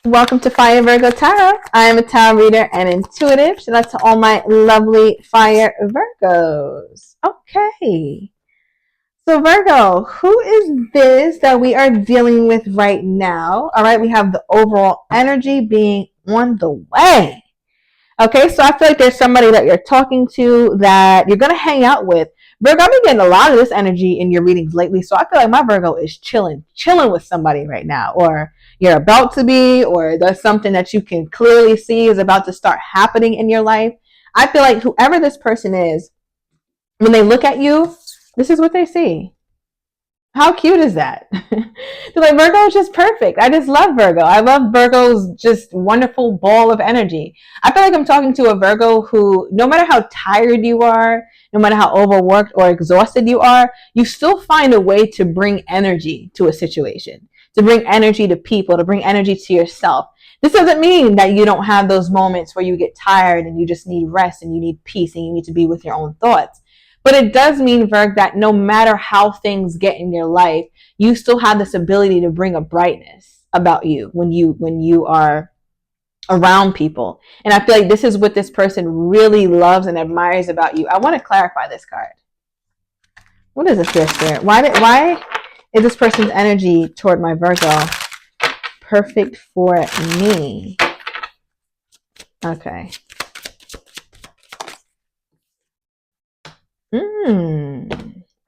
Welcome to Fire Virgo Tarot. I am a tarot reader and intuitive. Shout out to all my lovely Fire Virgos. Okay. So Virgo, who is this that we are dealing with right now? All right, we have the overall energy being on the way. Okay, so I feel like there's somebody that you're talking to that you're going to hang out with. Virgo, I've been getting a lot of this energy in your readings lately, so I feel like my Virgo is chilling with somebody right now, or you're about to be, or there's something that you can clearly see is about to start happening in your life. I feel like whoever this person is, when they look at you, this is what they see. How cute is that? They're like, Virgo is just perfect. I just love Virgo. I love Virgo's just wonderful ball of energy. I feel like I'm talking to a Virgo who, no matter how tired you are, no matter how overworked or exhausted you are, you still find a way to bring energy to a situation, to bring energy to people, to bring energy to yourself. This doesn't mean that you don't have those moments where you get tired and you just need rest and you need peace and you need to be with your own thoughts. But it does mean, Virg, that no matter how things get in your life, you still have this ability to bring a brightness about you when you are around people. And I feel like this is what this person really loves and admires about you. I want to clarify this card. What is this, dear spirit? Why is this person's energy toward my Virgo perfect for me? Okay.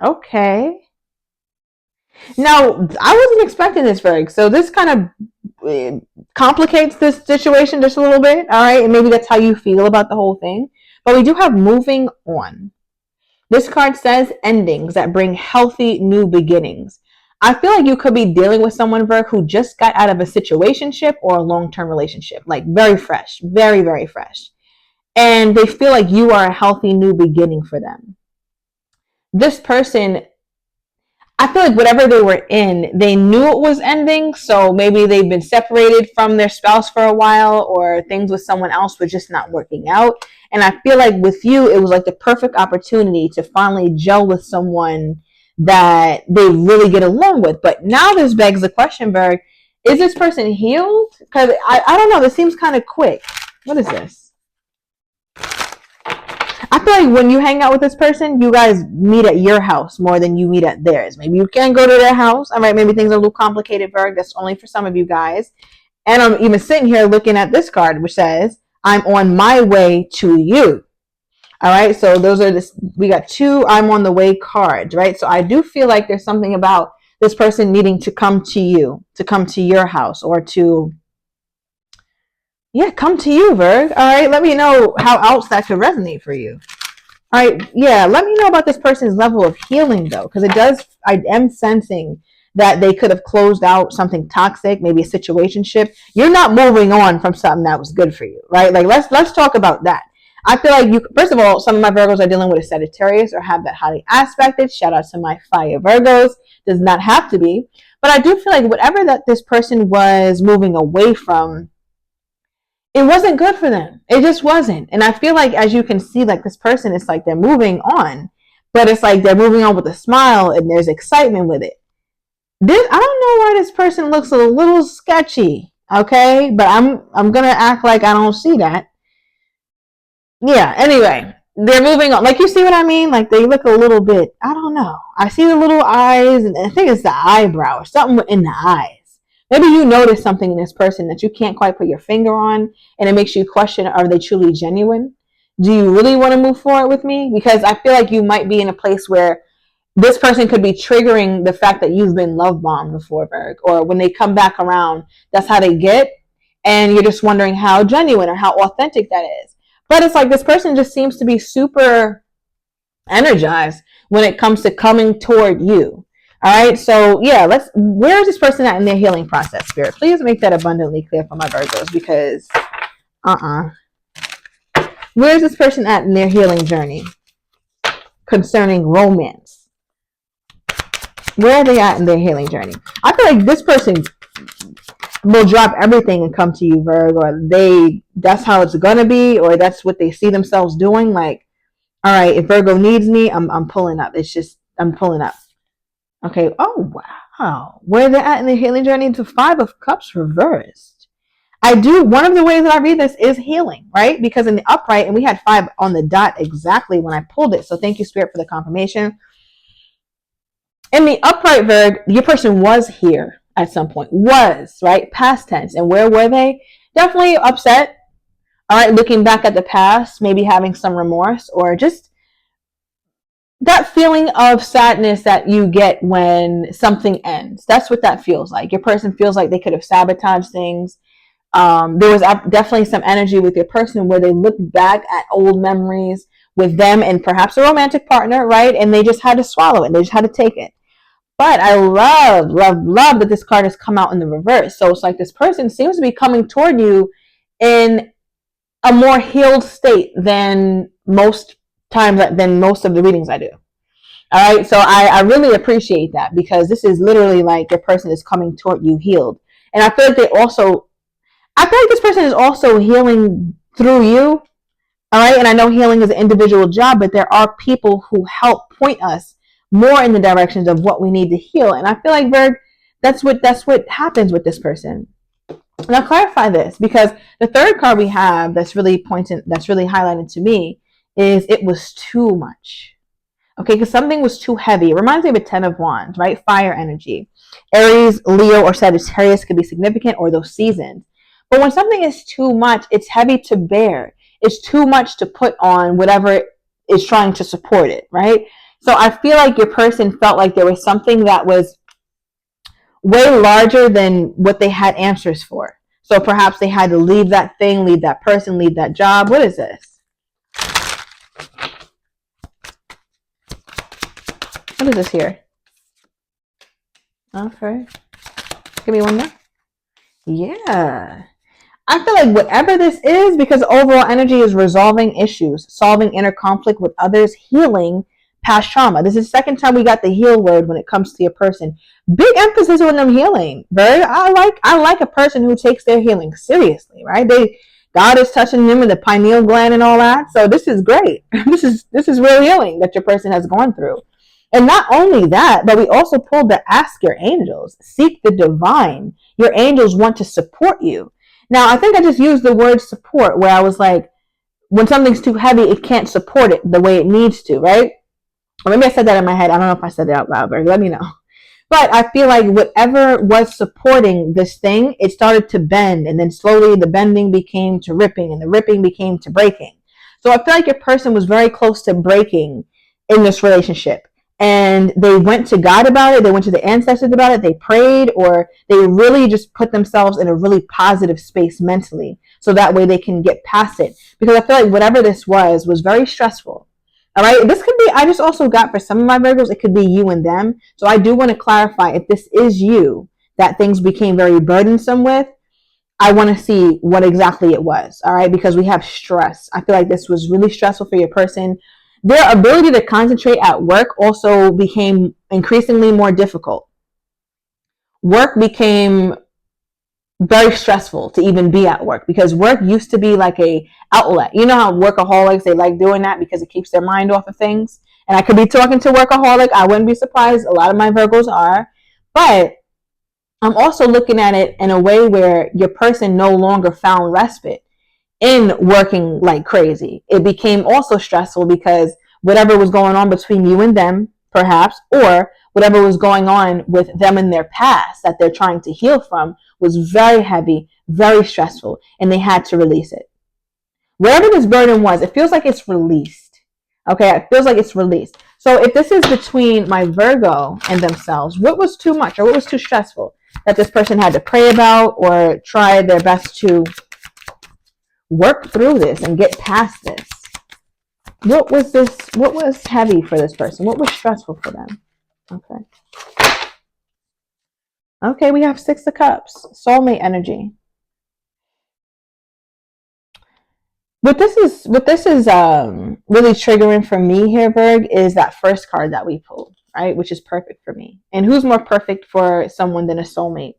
Okay. Now, I wasn't expecting this, Virg. So this kind of complicates this situation just a little bit. All right. And maybe that's how you feel about the whole thing. But we do have moving on. This card says endings that bring healthy new beginnings. I feel like you could be dealing with someone, Virg, who just got out of a situationship or a long-term relationship. Like very fresh. Very, very fresh. And they feel like you are a healthy new beginning for them. This person, I feel like whatever they were in, they knew it was ending. So maybe they've been separated from their spouse for a while, or things with someone else were just not working out. And I feel like with you, it was like the perfect opportunity to finally gel with someone that they really get along with. But now this begs the question, Berg, is this person healed? Because I don't know, this seems kind of quick. What is this? I feel like when you hang out with this person, you guys meet at your house more than you meet at theirs. Maybe you can't go to their house. All right, maybe things are a little complicated, Virg. That's only for some of you guys. And I'm even sitting here looking at this card, which says, I'm on my way to you. All right, so those are this. We got two I'm on the way cards, right? So I do feel like there's something about this person needing to come to you, to come to your house, or to, yeah, come to you, Virg. All right, let me know how else that could resonate for you. All right, yeah, let me know about this person's level of healing, though, because I am sensing that they could have closed out something toxic, maybe a situationship. You're not moving on from something that was good for you, right? Like, let's talk about that. I feel like first of all, some of my Virgos are dealing with a Sagittarius or have that highly aspected. Shout out to my Fire Virgos. Does not have to be. But I do feel like whatever that this person was moving away from, it wasn't good for them. It just wasn't. And I feel like, as you can see, like this person, it's like they're moving on, but it's like they're moving on with a smile and there's excitement with it. I don't know why this person looks a little sketchy. Okay. But I'm going to act like I don't see that. Yeah. Anyway, they're moving on. Like, you see what I mean? Like, they look a little bit, I don't know. I see the little eyes, and I think it's the eyebrow or something in the eyes. Maybe you notice something in this person that you can't quite put your finger on, and it makes you question, are they truly genuine? Do you really want to move forward with me? Because I feel like you might be in a place where this person could be triggering the fact that you've been love bombed before, Berg, or when they come back around, that's how they get, and you're just wondering how genuine or how authentic that is. But it's like this person just seems to be super energized when it comes to coming toward you. All right, so yeah, where is this person at in their healing process, Spirit? Please make that abundantly clear for my Virgos, because where is this person at in their healing journey concerning romance? Where are they at in their healing journey? I feel like this person will drop everything and come to you, Virg, or that's how it's gonna be, or that's what they see themselves doing. Like, all right, if Virgo needs me, I'm pulling up. It's just, I'm pulling up. Okay. Oh, wow. Where they're at in the healing journey to 5 of Cups reversed. one of the ways that I read this is healing, right? Because in the upright, and we had 5 on the dot exactly when I pulled it. So thank you, Spirit, for the confirmation. In the upright, Virg, your person was here at some point. Was, right? Past tense. And where were they? Definitely upset. All right, looking back at the past, maybe having some remorse, or just that feeling of sadness that you get when something ends. That's what that feels like. Your person feels like they could have sabotaged things. There was definitely some energy with your person where they look back at old memories with them and perhaps a romantic partner, right? And they just had to swallow it. They just had to take it. But I love that this card has come out in the reverse. So it's like this person seems to be coming toward you in a more healed state than most times, than most of the readings I do. All right. So I really appreciate that, because this is literally like your person is coming toward you healed. And I feel like this person is also healing through you. All right. And I know healing is an individual job, but there are people who help point us more in the directions of what we need to heal. And I feel like, Virg, that's what happens with this person. And I'll clarify this, because the third card we have that's really highlighted to me is it was too much. Okay, because something was too heavy. It reminds me of a 10 of Wands, right? Fire energy. Aries, Leo, or Sagittarius could be significant, or those seasons. But when something is too much, it's heavy to bear. It's too much to put on whatever is trying to support it, right? So I feel like your person felt like there was something that was way larger than what they had answers for. So perhaps they had to leave that thing, leave that person, leave that job. What is this? What is this here? Okay. Give me one more. Yeah. I feel like whatever this is, because overall energy is resolving issues, solving inner conflict with others, healing past trauma. This is the second time we got the heal word when it comes to your person. Big emphasis on them healing. I like a person who takes their healing seriously, right? God is touching them with the pineal gland and all that. So this is great. This is real healing that your person has gone through. And not only that, but we also pulled the ask your angels, seek the divine. Your angels want to support you. Now, I think I just used the word support, where I was like, when something's too heavy, it can't support it the way it needs to, right? Or maybe I said that in my head. I don't know if I said that out loud, but let me know. But I feel like whatever was supporting this thing, it started to bend. And then slowly the bending became to ripping, and the ripping became to breaking. So I feel like your person was very close to breaking in this relationship. And they went to God about it. They went to the ancestors about it. They prayed, or they really just put themselves in a really positive space mentally, so that way they can get past it. Because I feel like whatever this was very stressful. All right. This could be, I just also got for some of my Virgos, it could be you and them. So I do want to clarify, if this is you that things became very burdensome with, I want to see what exactly it was. All right. Because we have stress. I feel like this was really stressful for your person. Their ability to concentrate at work also became increasingly more difficult. Work became very stressful to even be at work, because work used to be like a outlet. You know how workaholics, they like doing that because it keeps their mind off of things. And I could be talking to workaholic. I wouldn't be surprised. A lot of my Virgos are. But I'm also looking at it in a way where your person no longer found respite in working like crazy. It became also stressful because whatever was going on between you and them, perhaps, or whatever was going on with them in their past that they're trying to heal from, was very heavy, very stressful, and they had to release it. Wherever this burden was, it feels like it's released. Okay, it feels like it's released. So if this is between my Virgo and themselves, what was too much or what was too stressful that this person had to pray about or try their best to work through this and get past this? What was heavy for this person? What was stressful for them? Okay, we have 6 of Cups, soulmate energy. What this is really triggering for me here, Virg, is that first card that we pulled, right? Which is perfect for me. And who's more perfect for someone than a soulmate?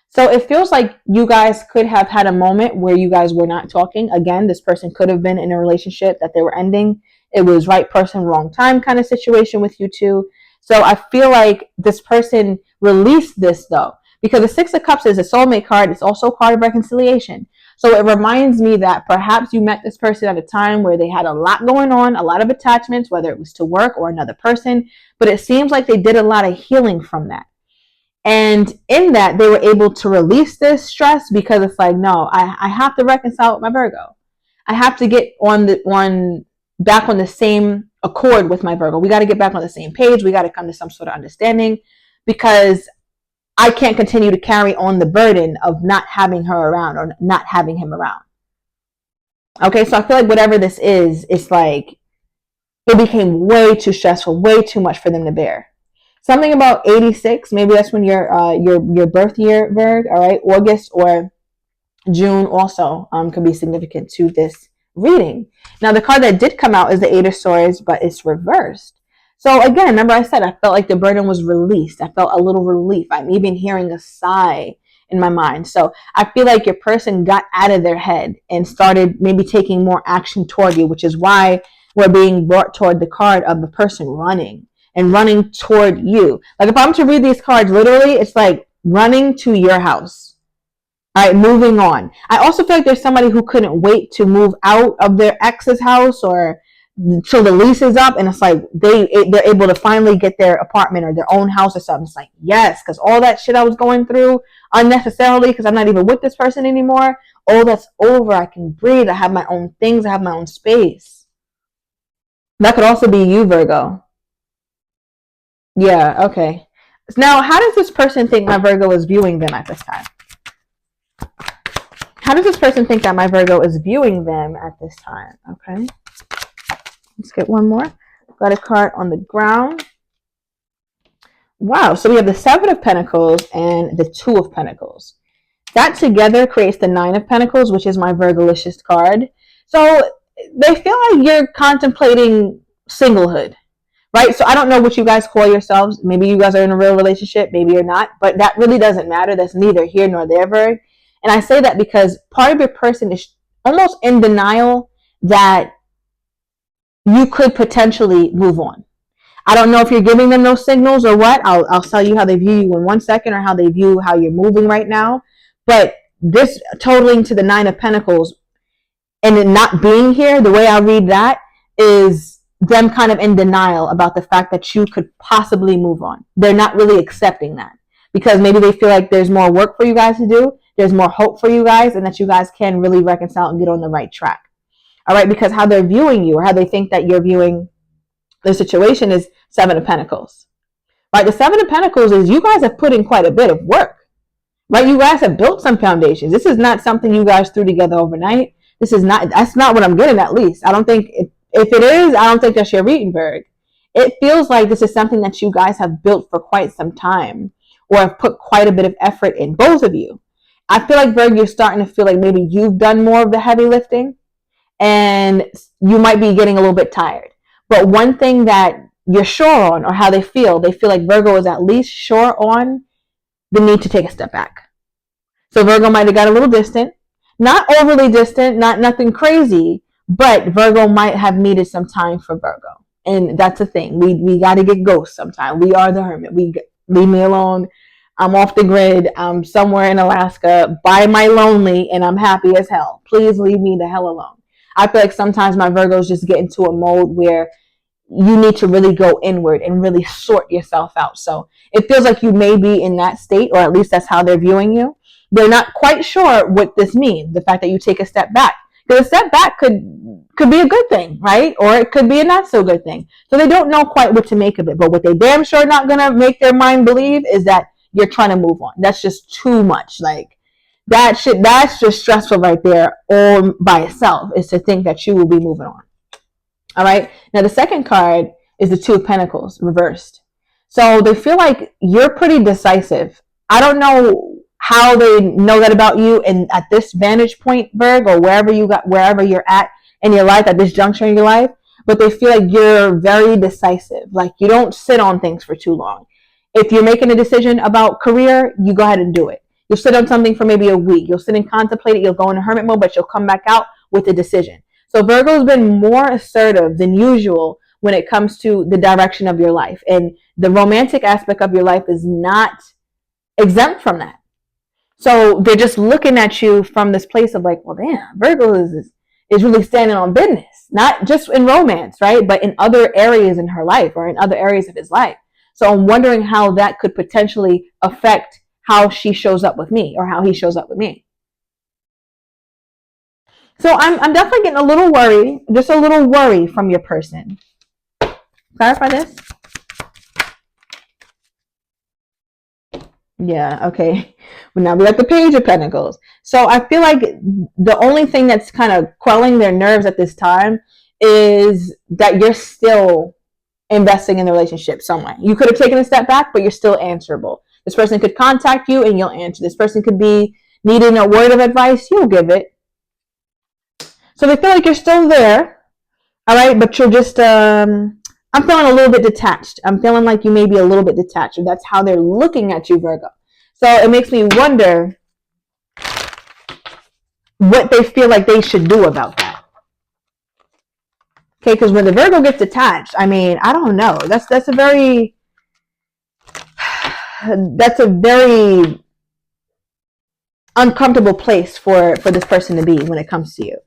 So it feels like you guys could have had a moment where you guys were not talking. Again, this person could have been in a relationship that they were ending. It was right person, wrong time kind of situation with you two. So I feel like this person released this though, because the Six of Cups is a soulmate card. It's also a card of reconciliation. So it reminds me that perhaps you met this person at a time where they had a lot going on, a lot of attachments, whether it was to work or another person, but it seems like they did a lot of healing from that. And in that, they were able to release this stress because it's like, no, I have to reconcile with my Virgo. I have to get back on the same accord with my Virgo. We got to get back on the same page. We got to come to some sort of understanding, because I can't continue to carry on the burden of not having her around or not having him around. Okay, so I feel like whatever this is, it's like it became way too stressful, way too much for them to bear. Something about 86, maybe that's when your birth year, Virg, all right? August or June also could be significant to this reading. Now, the card that did come out is the Eight of Swords, but it's reversed. So again, remember I said I felt like the burden was released. I felt a little relief. I'm even hearing a sigh in my mind. So I feel like your person got out of their head and started maybe taking more action toward you, which is why we're being brought toward the card of the person running and running toward you. Like if I'm to read these cards, literally, it's like running to your house. All right, moving on. I also feel like there's somebody who couldn't wait to move out of their ex's house or till the lease is up, and it's like they're able to finally get their apartment or their own house or something. It's like, yes, because all that shit I was going through unnecessarily because I'm not even with this person anymore, all that's over. I can breathe. I have my own things. I have my own space. That could also be you, Virgo. Yeah, okay. Now, how does this person think my Virgo is viewing them at this time? How does this person think that my Virgo is viewing them at this time? Okay. Let's get one more. Got a card on the ground. Wow, so we have the Seven of Pentacles and the Two of Pentacles. That together creates the Nine of Pentacles, which is my Virgolicious card. So they feel like you're contemplating singlehood. Right? So I don't know what you guys call yourselves. Maybe you guys are in a real relationship. Maybe you're not. But that really doesn't matter. That's neither here nor there, Virg. And I say that because part of your person is almost in denial that you could potentially move on. I don't know if you're giving them those signals or what. I'll tell you how they view you in 1 second, or how they view how you're moving right now. But this totaling to the Nine of Pentacles and it not being here, the way I read that is them kind of in denial about the fact that you could possibly move on. They're not really accepting that because maybe they feel like there's more work for you guys to do. There's more hope for you guys, and that you guys can really reconcile and get on the right track. All right, because how they're viewing you or how they think that you're viewing the situation is Seven of Pentacles. Right, the Seven of Pentacles is you guys have put in quite a bit of work. Right, you guys have built some foundations. This is not something you guys threw together overnight. That's not what I'm getting, at least. I don't think if it is, I don't think that's your reading, Virg. It feels like this is something that you guys have built for quite some time or have put quite a bit of effort in, both of you. I feel like, Virg, you're starting to feel like maybe you've done more of the heavy lifting and you might be getting a little bit tired. But one thing that you're sure on, or how they feel like Virgo is at least sure on the need to take a step back. So Virgo might have got a little distant, not overly distant, not nothing crazy, but Virgo might have needed some time for Virgo. And that's the thing. We got to get ghosts sometime. We are the hermit. Leave me alone. I'm off the grid. I'm somewhere in Alaska by my lonely and I'm happy as hell. Please leave me the hell alone. I feel like sometimes my Virgos just get into a mode where you need to really go inward and really sort yourself out. So it feels like you may be in that state, or at least that's how they're viewing you. They're not quite sure what this means, the fact that you take a step back. Because a step back could be a good thing, right? Or it could be a not so good thing. So they don't know quite what to make of it. But what they damn sure not going to make their mind believe is that you're trying to move on. That's just too much. Like that's just stressful right there all by itself, is to think that you will be moving on. All right. Now the second card is the Two of Pentacles reversed. So they feel like you're pretty decisive. I don't know how they know that about you, and at this vantage point, Virg, or wherever you're at in your life, at this juncture in your life, but they feel like you're very decisive. Like you don't sit on things for too long. If you're making a decision about career, you go ahead and do it. You'll sit on something for maybe a week. You'll sit and contemplate it. You'll go into hermit mode, but you'll come back out with a decision. So Virgo's been more assertive than usual when it comes to the direction of your life. And the romantic aspect of your life is not exempt from that. So they're just looking at you from this place of like, well, damn, Virgo is really standing on business, not just in romance, right? But in other areas in her life or in other areas of his life. So I'm wondering how that could potentially affect how she shows up with me or how he shows up with me. So I'm definitely getting a little worried, just a little worry from your person. Clarify this. Yeah, okay. Well, now we got the Page of Pentacles. So I feel like the only thing that's kind of quelling their nerves at this time is that you're still investing in the relationship some way. You could have taken a step back, but you're still answerable. This person could contact you and you'll answer. This person could be needing a word of advice, you'll give it. So they feel like you're still there, all right, but you're just, I'm feeling a little bit detached. I'm feeling like you may be a little bit detached. Or that's how they're looking at you, Virgo. So it makes me wonder what they feel like they should do about that. Okay, because when the Virgo gets detached, I mean, I don't know. That's a very uncomfortable place for this person to be when it comes to you.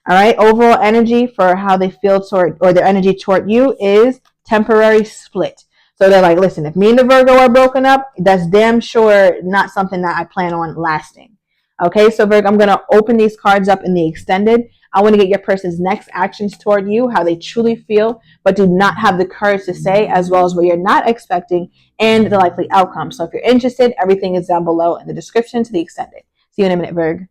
All right, overall energy for how they feel toward, or their energy toward you, is temporary split. So they're like, listen, if me and the Virgo are broken up, that's damn sure not something that I plan on lasting. Okay, so Virgo, I'm going to open these cards up in the extended. I want to get your person's next actions toward you, how they truly feel, but do not have the courage to say, as well as what you're not expecting and the likely outcome. So if you're interested, everything is down below in the description to the extended. See you in a minute, Virgo.